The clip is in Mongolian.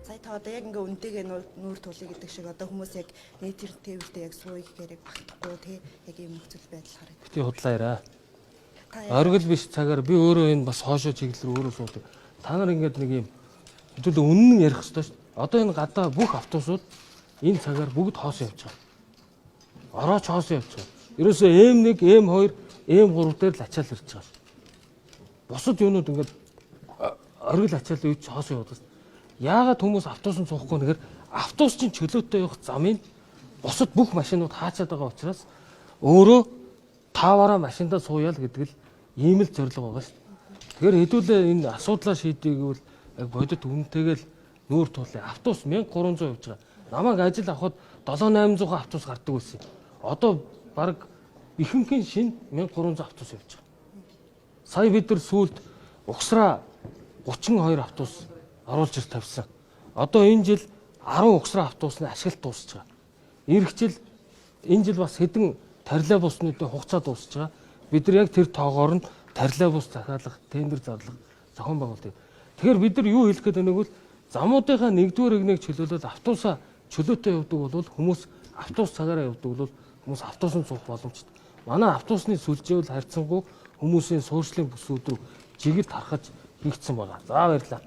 Сая та одоо яг ингээ үнтэйгээ нүүр тулъя гэдэг шиг одоо хүмүүс яг нийтэр тээвэртэй яг сууя гэхээр яг багтахгүй тий яг ийм нөхцөл байдал харагдав. Бити худлаа яриа. Оргил биш цагаар би өөрөө энэ бас хоошоо чиглэлээр өөрөө суудаг. Та нар ингээд нэг юм хэдүүлээ үнэн ярих хэрэгтэй шүү дээ. Одоо энэ гадаа бүх автобусууд энэ цагаар бүгд хоосоо явж байгаа. Орооч хоосоо явж байгаа. Ерөөсөө M1, M2, M3 дээр л ачаал ирж байгаа. Бусад юунууд ингээд оргил ачаал үйч хоосоо явдаг. Яагаад хүмүүс автобусанд суухгүй нэгээр автобус чинь чөлөөтэй явах замын бусад бүх машинууд хаачаад байгаа учраас өөрөө таваараа машиндаа сууяа л гэдэг л ийм л зорилго байгаа шүү дээ. Тэгэхээр хэдүүлээ энэ асуудлаа шийдээгүүл яг бодит үнэтэйгээл нүүр тулъя. Автобус 1300 явж байгаа. Намайг ажил авахд 7-800 автобус гардаг байсан. Одоо баг ихэнхийн шин 1300 автобус явж байгаа. Сая бид нар сүүлд угсраа 32 автобус оруулж ир тавьсан. Одоо энэ жил 10 угсраа автобусны ашиглалт дуусж байгаа. Ирэх жил энэ жил бас хэдэн тарилаа буснуудын хугацаа дуусж байгаа. Бид нар яг тэр тоогоор нь тарилаа бус захиалах, тендер зарлах зохион байгуулдаг. Тэгэхээр бид нар юу хэлэх гээд байгааг бол замуудынхаа нэгдүгээр игнийг чөлөөлөл автобусаа чөлөөтэй явдаг бол хүмүүс автобус цагаараа явдаг бол хүмүүс автобусанд суух боломжтой. Манай автобусны сүлжээл харьцангуй хүмүүсийн суурьшлын бүсүүд рүү жигэд тархаж хийгдсэн байгаа. За баярлалаа.